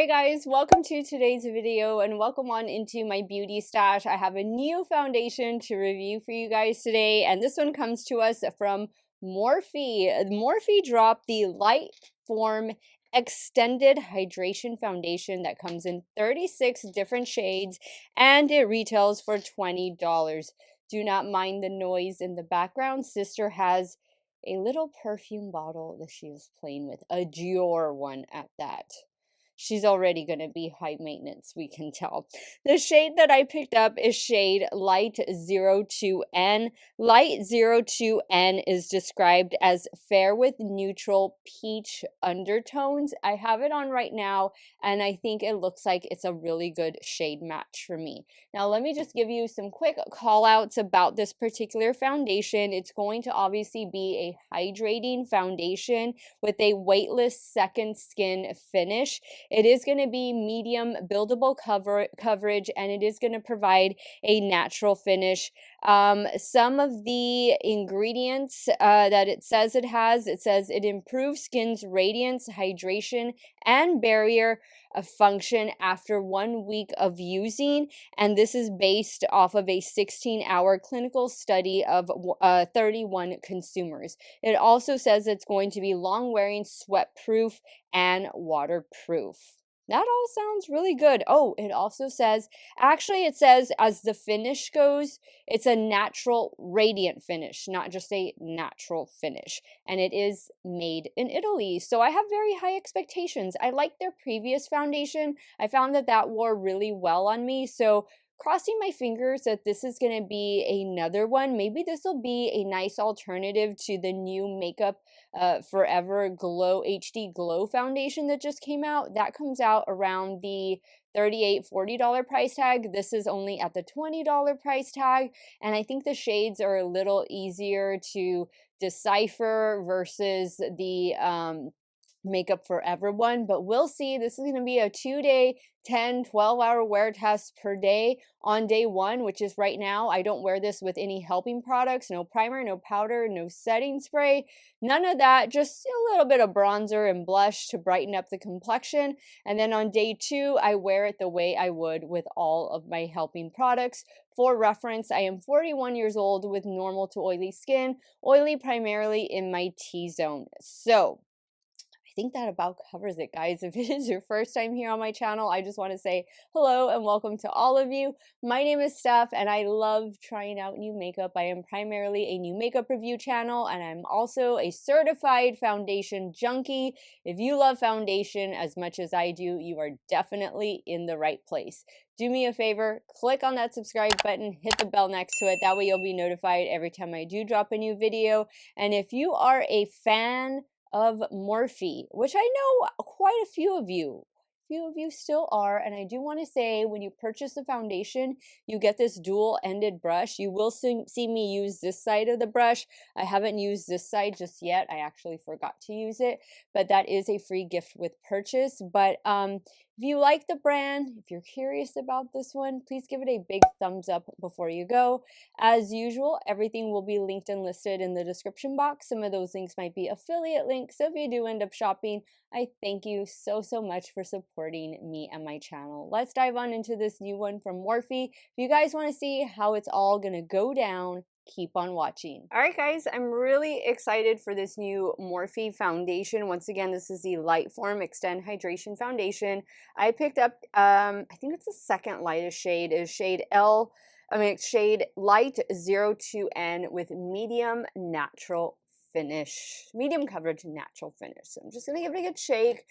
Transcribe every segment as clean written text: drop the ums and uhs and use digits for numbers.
Hi guys, welcome to today's video and welcome on into my beauty stash. I have a new foundation to review for you guys today, and this one comes to us from Morphe. Morphe dropped the Lightform Extended Hydration Foundation that comes in 36 different shades and it retails for $20. Do not mind the noise in the background. Sister has a little perfume bottle that she is playing with, a Dior one at that. She's already going to be high maintenance, we can tell. The shade that I picked up is shade Light 02N. Light 02N is described as fair with neutral peach undertones. I have it on right now, and I think it looks like it's a really good shade match for me. Now, let me just give you some quick call outs about this particular foundation. It's going to obviously be a hydrating foundation with a weightless second skin finish. It is going to be medium buildable coverage, and it is going to provide a natural finish. Some of the ingredients that it says it improves skin's radiance, hydration, and barrier function after 1 week of using, and this is based off of a 16-hour clinical study of 31 consumers. It also says it's going to be long-wearing, sweat-proof, and waterproof. That all sounds really good. Oh, it also says, actually it says as the finish goes, it's a natural radiant finish, not just a natural finish. And it is made in Italy. So I have very high expectations. I like their previous foundation. I found that that wore really well on me. So crossing my fingers that this is going to be another one. Maybe this will be a nice alternative to the new Makeup Forever Glow HD Glow foundation that just came out. That comes out around the $38–40 price tag. This is only at the $20 price tag, and I think the shades are a little easier to decipher versus the Makeup Forever one, but we'll see. This is going to be a 2-day 10–12 hour wear test per day. On day one, which is right now, I don't wear this with any helping products, no primer, no powder, no setting spray, none of that, just a little bit of bronzer and blush to brighten up the complexion. And then on day two, I wear it the way I would with all of my helping products. For reference, I am 41 years old with normal to oily skin, oily primarily in my T-zone. So I think that about covers it, guys. If it is your first time here on my channel, I just want to say hello and welcome to all of you. My name is Steff, and I love trying out new makeup. I am primarily a new makeup review channel, and I'm also a certified foundation junkie. If you love foundation as much as I do, you are definitely in the right place. Do me a favor, click on that subscribe button, hit the bell next to it. That way you'll be notified every time I do drop a new video. And if you are a fan of Morphe, which I know quite a few of you still are, and I do want to say, when you purchase the foundation, you get this dual-ended brush. You will see me use this side of the brush. I haven't used this side just yet. I actually forgot to use it, but that is a free gift with purchase. But if you like the brand, if you're curious about this one, please give it a big thumbs up before you go. As usual, everything will be linked and listed in the description box. Some of those links might be affiliate links, so if you do end up shopping, I thank you so much for supporting me and my channel. Let's dive on into this new one from Morphe. If you guys want to see how it's all gonna go down, keep on watching. All right, guys, I'm really excited for this new Morphe foundation. Once again, this is the Lightform Extend Hydration Foundation. I picked up, I think it's the second lightest shade, is shade shade Light 02N with medium natural finish, medium coverage natural finish. So I'm just gonna give it a good shake.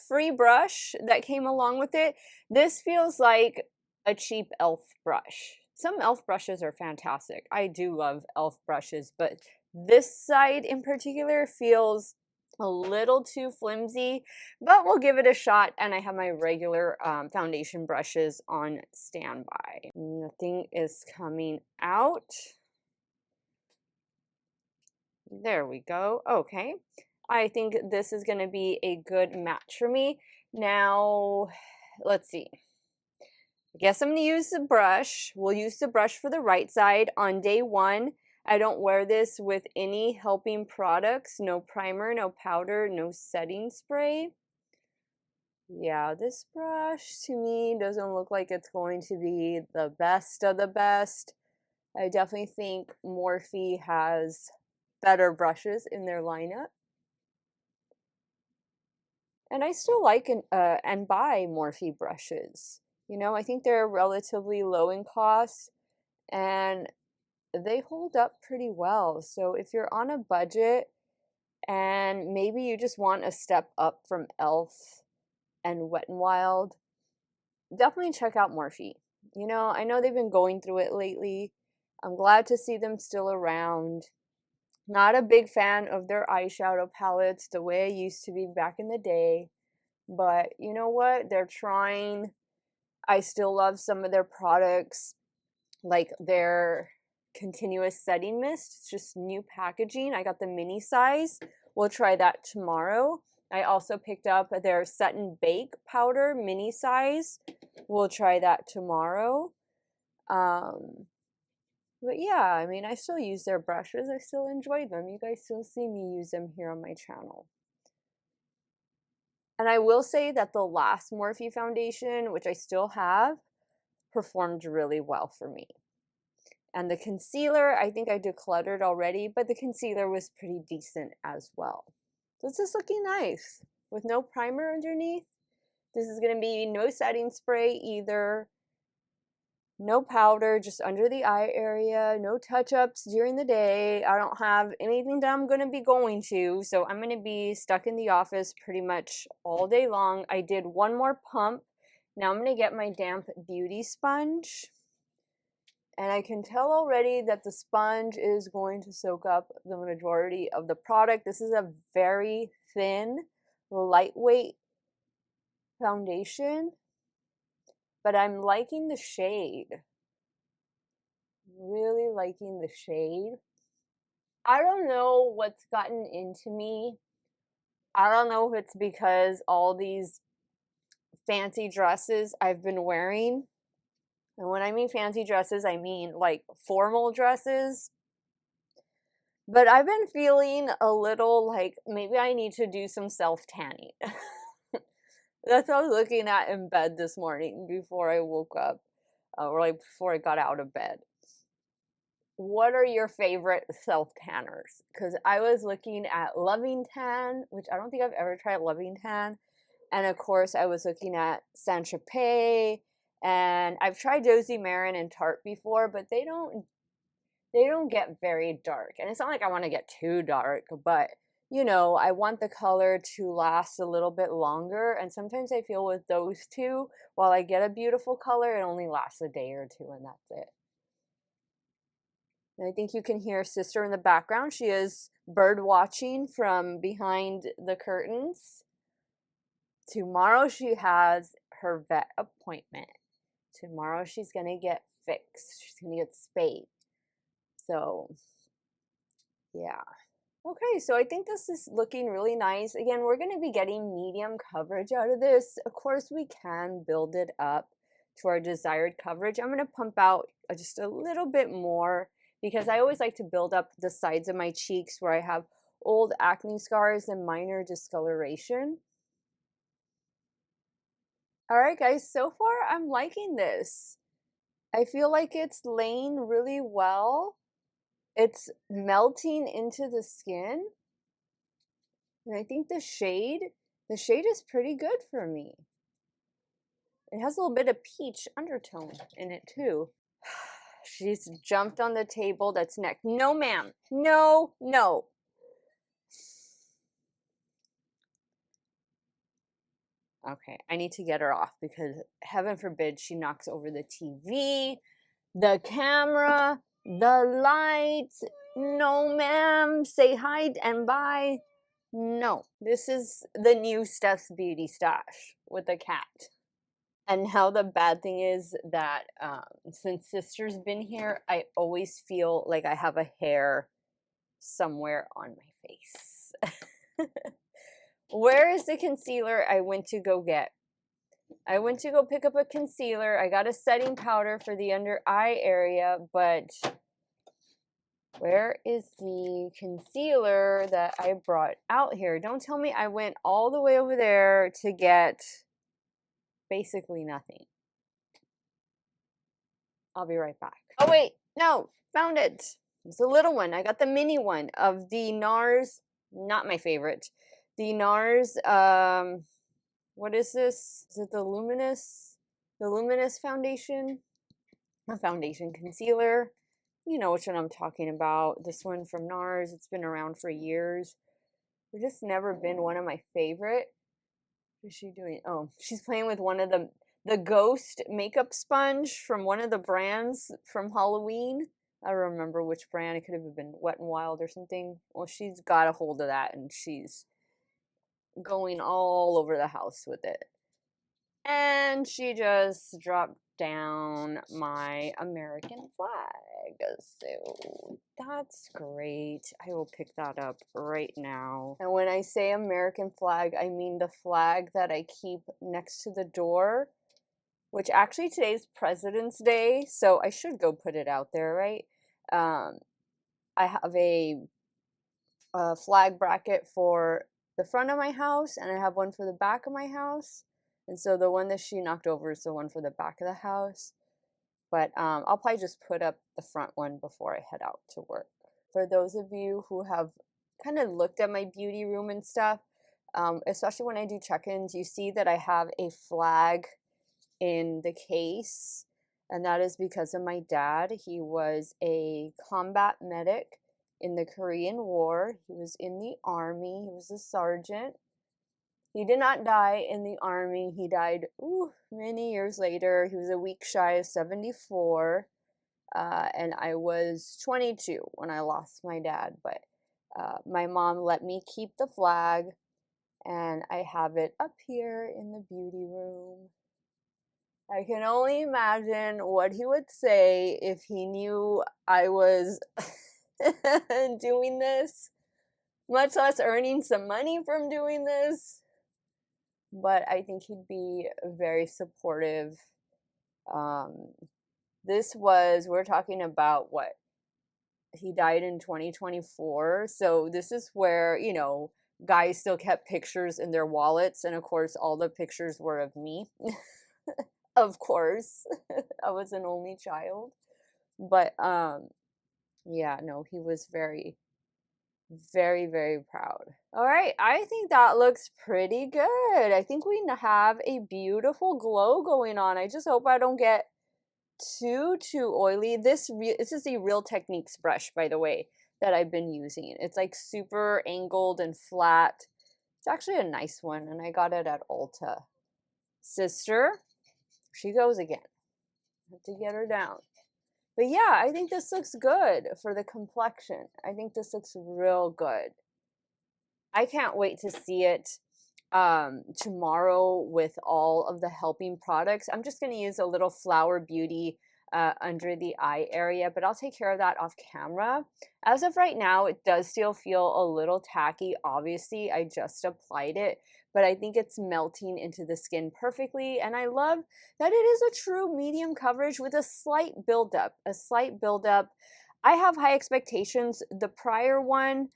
Free brush that came along with it. This feels like a cheap e.l.f. brush. Some e.l.f. brushes are fantastic. I do love e.l.f. brushes, but this side in particular feels a little too flimsy, but we'll give it a shot. And I have my regular foundation brushes on standby. Nothing is coming out. There we go. Okay. I think this is going to be a good match for me. Now, let's see. I guess I'm going to use the brush. We'll use the brush for the right side. On day one, I don't wear this with any helping products. No primer, no powder, no setting spray. Yeah, this brush to me doesn't look like it's going to be the best of the best. I definitely think Morphe has better brushes in their lineup. And I still like and buy Morphe brushes. You know, I think they're relatively low in cost and they hold up pretty well. So if you're on a budget and maybe you just want a step up from e.l.f. and Wet n Wild, definitely check out Morphe. You know, I know they've been going through it lately. I'm glad to see them still around. Not a big fan of their eyeshadow palettes the way I used to be back in the day. But you know what? They're trying. I still love some of their products, like their continuous setting mist. It's just new packaging. I got the mini size. We'll try that tomorrow. I also picked up their set and bake powder mini size. We'll try that tomorrow. But yeah, I mean, I still use their brushes. I still enjoy them. You guys still see me use them here on my channel. And I will say that the last Morphe foundation, which I still have, performed really well for me. And the concealer, I think I decluttered already, but the concealer was pretty decent as well. So this is looking nice with no primer underneath. This is going to be no setting spray either. No powder, just under the eye area. No touch-ups during the day. I don't have anything that I'm going to be going to, so I'm going to be stuck in the office pretty much all day long. I did one more pump. Now I'm going to get my damp beauty sponge. And I can tell already that the sponge is going to soak up the majority of the product. This is a very thin, lightweight foundation, but I'm liking the shade. Really liking the shade. I don't know what's gotten into me. I don't know if it's because all these fancy dresses I've been wearing. And when I mean fancy dresses, I mean like formal dresses. But I've been feeling a little like maybe I need to do some self-tanning. That's what I was looking at in bed this morning before I woke up, or like before I got out of bed. What are your favorite self-tanners? Because I was looking at Loving Tan, which I don't think I've ever tried Loving Tan. And of course, I was looking at Saint Tropez, and I've tried Josie Maran and Tarte before, but they don't get very dark. And it's not like I want to get too dark, but you know, I want the color to last a little bit longer. And sometimes I feel with those two, while I get a beautiful color, it only lasts a day or two and that's it. And I think you can hear Sister in the background. She is bird watching from behind the curtains. Tomorrow she has her vet appointment. Tomorrow she's going to get fixed. She's going to get spayed. So, yeah. Okay, so I think this is looking really nice. Again, we're going to be getting medium coverage out of this. Of course, we can build it up to our desired coverage. I'm going to pump out just a little bit more because I always like to build up the sides of my cheeks where I have old acne scars and minor discoloration. All right, guys, so far I'm liking this. I feel like it's laying really well. It's melting into the skin. And I think the shade is pretty good for me. It has a little bit of peach undertone in it too. She's jumped on the table that's next. No, ma'am. No, no. Okay, I need to get her off because heaven forbid she knocks over the TV, the camera, the lights. No, ma'am. Say hi and bye. No, this is the new Steff's Beauty Stash with the cat. And now the bad thing is that since Sister's been here, I always feel like I have a hair somewhere on my face. Where is the concealer I went to go get? I went to go pick up a concealer. I got a setting powder for the under eye area, but where is the concealer that I brought out here? Don't tell me I went all the way over there to get basically nothing. I'll be right back. Oh wait, no, found it. It's a little one. I got the mini one of the NARS, not my favorite. The NARS, what is this? Is it the Luminous foundation? A foundation concealer. You know which one I'm talking about. This one from NARS. It's been around for years. It's just never been one of my favorite. What is she doing? Oh, she's playing with one of the ghost makeup sponge from one of the brands from Halloween. I don't remember which brand. It could have been Wet n Wild or something. Well, she's got a hold of that and she's going all over the house with it. And she just dropped down my American flag. So that's great. I will pick that up right now. And when I say American flag, I mean the flag that I keep next to the door, which actually today's President's Day, so I should go put it out there, right? I have a flag bracket for the front of my house, and I have one for the back of my house. And so the one that she knocked over is the one for the back of the house. But I'll probably just put up the front one before I head out to work. For those of you who have kind of looked at my beauty room and stuff, especially when I do check-ins, you see that I have a flag in the case. And that is because of my dad. He was a combat medic in the Korean War. He was in the army. He was a sergeant. He did not die in the army. He died many years later. He was a week shy of 74. And I was 22 when I lost my dad. But my mom let me keep the flag. And I have it up here in the beauty room. I can only imagine what he would say if he knew I was doing this, much less earning some money from doing this. But I think he'd be very supportive. We're talking about what? He died in 2024. So this is where, you know, guys still kept pictures in their wallets. And of course, all the pictures were of me. Of course. I was an only child. But yeah, no, he was very, very, very proud. All right, I think that looks pretty good. I think we have a beautiful glow going on. I just hope I don't get too oily. This is the Real Techniques brush, by the way, that I've been using. It's like super angled and flat. It's actually a nice one, and I got it at Ulta. Sister, she goes again. I have to get her down. But yeah, I think this looks good for the complexion. I think this looks real good. I can't wait to see it tomorrow with all of the helping products. I'm just going to use a little Flower Beauty under the eye area, but I'll take care of that off camera. As of right now, it does still feel a little tacky. Obviously, I just applied it, but I think it's melting into the skin perfectly. And I love that it is a true medium coverage with a slight buildup. I have high expectations. The prior one,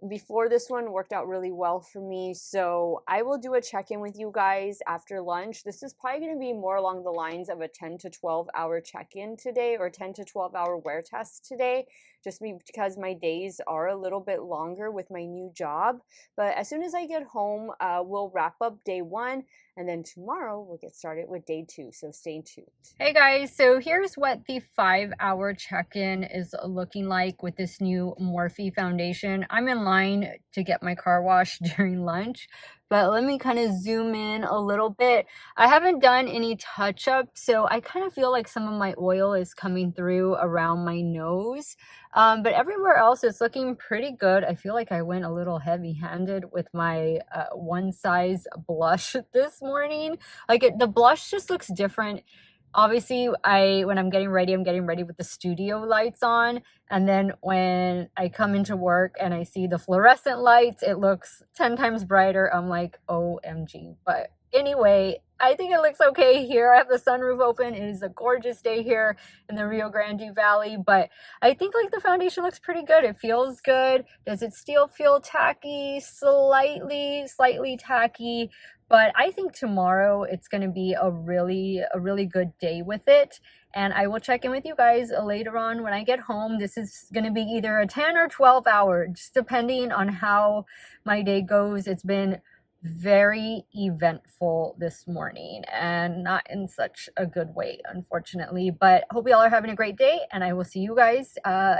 before this one, worked out really well for me. So I will do a check-in with you guys after lunch. This is probably going to be more along the lines of a 10 to 12 hour check-in today, or 10 to 12 hour wear test today, just because my days are a little bit longer with my new job. But as soon as I get home, we'll wrap up day one, and then tomorrow we'll get started with day two. So stay tuned. Hey guys, so here's what the 5-hour check-in is looking like with this new Morphe foundation. I'm in line to get my car washed during lunch, but let me kind of zoom in a little bit. I haven't done any touch-up, so I kind of feel like some of my oil is coming through around my nose. But everywhere else it's looking pretty good. I feel like I went a little heavy-handed with my one size blush this morning. Like the blush just looks different. Obviously, when I'm getting ready with the studio lights on. And then when I come into work and I see the fluorescent lights, it looks 10 times brighter. I'm like, OMG. But anyway, I think it looks okay here. I have the sunroof open. It is a gorgeous day here in the Rio Grande Valley. But I think like the foundation looks pretty good. It feels good. Does it still feel tacky? Slightly tacky. but I think tomorrow it's going to be a really good day with it. And I will check in with you guys later on when I get home. This is going to be either a 10 or 12 hour, just depending on how my day goes. It's been very eventful this morning, and not in such a good way, unfortunately, but hope y'all are having a great day, and I will see you guys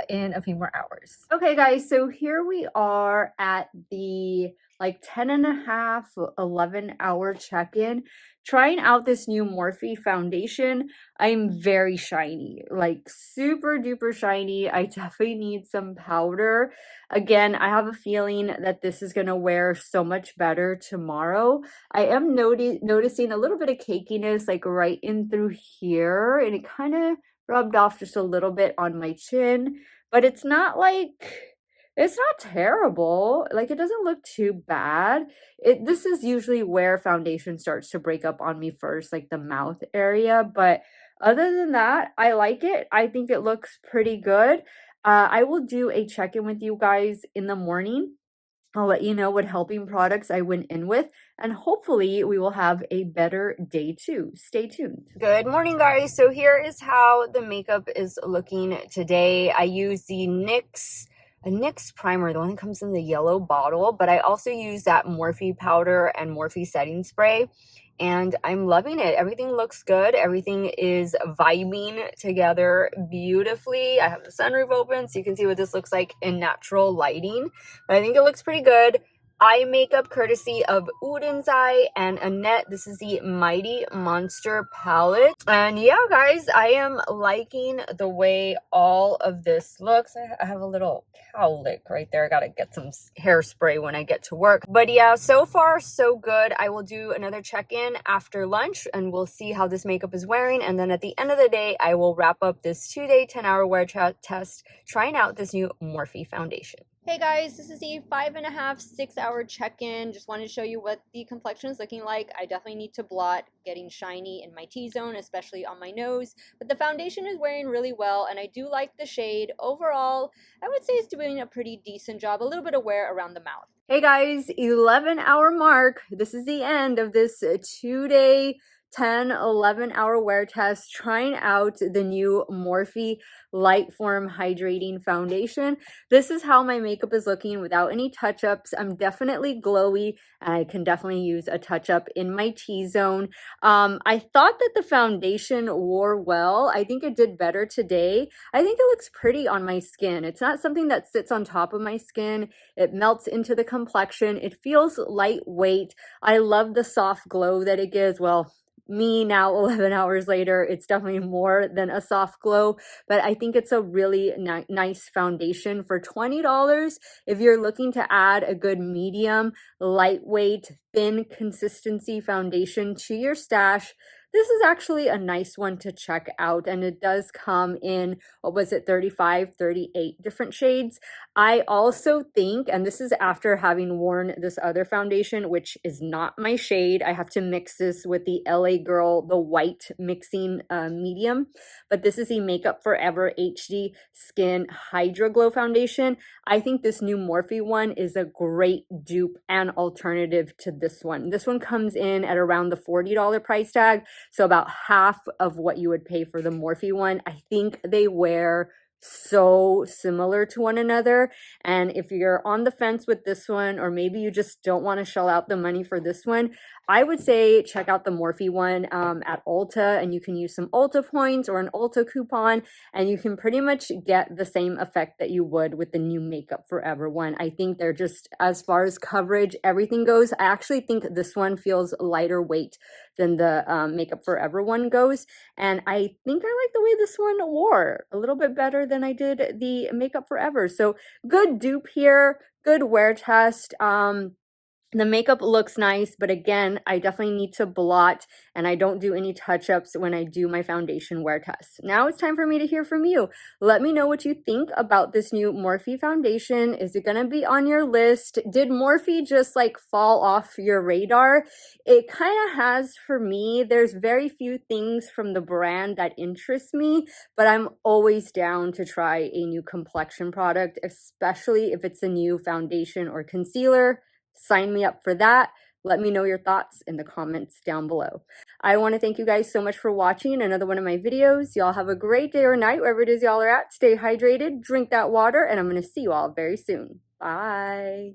in a few more hours. Okay guys, so here we are at the like 10 and a half, 11 hour check-in, trying out this new Morphe foundation. I'm very shiny, like super duper shiny. I definitely need some powder. Again, I have a feeling that this is going to wear so much better tomorrow. I am noticing a little bit of cakiness like right in through here, and it kind of rubbed off just a little bit on my chin, but it's not terrible. Like, it doesn't look too bad. This is usually where foundation starts to break up on me first, like the mouth area, but other than that, I like it. I think it looks pretty good. I will do a check-in with you guys in the morning. I'll let you know what helping products I went in with, and hopefully we will have a better day too. Stay tuned. Good morning, guys. So here is how the makeup is looking today. I use the NYX Primer, the one that comes in the yellow bottle, but I also use that Morphe powder and Morphe setting spray, and I'm loving it. Everything looks good. Everything is vibing together beautifully. I have the sunroof open so you can see what this looks like in natural lighting, but I think it looks pretty good. Eye makeup courtesy of Oden's Eye and Annette. This is the Mighty Monster palette. And yeah, guys, I am liking the way all of this looks. I have a little cowlick right there. I gotta get some hairspray when I get to work. But yeah, so far so good. I will do another check-in after lunch and we'll see how this makeup is wearing. And then at the end of the day, I will wrap up this 2-day, 10-hour wear test, trying out this new Morphe foundation. Hey guys, this is the 5.5, 6 hour check-in. Just wanted to show you what the complexion is looking like. I definitely need to blot, getting shiny in my T-zone, especially on my nose. But the foundation is wearing really well, and I do like the shade. Overall, I would say it's doing a pretty decent job. A little bit of wear around the mouth. Hey guys, 11-hour mark. This is the end of this 2-day 10-11 hour wear test, trying out the new Morphe Lightform Hydrating Foundation. This is how my makeup is looking without any touch-ups. I'm definitely glowy, and I can definitely use a touch-up in my T-zone. I thought that the foundation wore well. I think it did better today. I think it looks pretty on my skin. It's not something that sits on top of my skin. It melts into the complexion. It feels lightweight. I love the soft glow that it gives. Well, me now 11 hours later, it's definitely more than a soft glow, but I think it's a really nice foundation for $20 if you're looking to add a good medium, lightweight, thin consistency foundation to your stash. This is actually a nice one to check out, and it does come in, what was it, 35, 38 different shades. I also think, and this is after having worn this other foundation, which is not my shade. I have to mix this with the LA Girl, the white mixing medium, but this is the Makeup Forever HD Skin Hydra Glow Foundation. I think this new Morphe one is a great dupe and alternative to this one. This one comes in at around the $40 price tag, so about half of what you would pay for the Morphe one. I think they wear so similar to one another, and if you're on the fence with this one, or maybe you just don't want to shell out the money for this one, I would say check out the Morphe one at Ulta, and you can use some Ulta points or an Ulta coupon, and you can pretty much get the same effect that you would with the new Makeup Forever one. I think they're just, as far as coverage, everything goes, I actually think this one feels lighter weight than the Makeup Forever one goes, and I think I like the way this one wore a little bit better than I did the Makeup Forever. So good dupe here, good wear test. The makeup looks nice, but again, I definitely need to blot, and I don't do any touch-ups when I do my foundation wear test. Now it's time for me to hear from you. Let me know what you think about this new Morphe foundation. Is it going to be on your list? Did Morphe just like fall off your radar? It kind of has for me. There's very few things from the brand that interest me, but I'm always down to try a new complexion product, especially if it's a new foundation or concealer. Sign me up for that. Let me know your thoughts in the comments down below. I want to thank you guys so much for watching another one of my videos. Y'all have a great day or night, wherever it is y'all are at. Stay hydrated, drink that water, and I'm going to see you all very soon. Bye.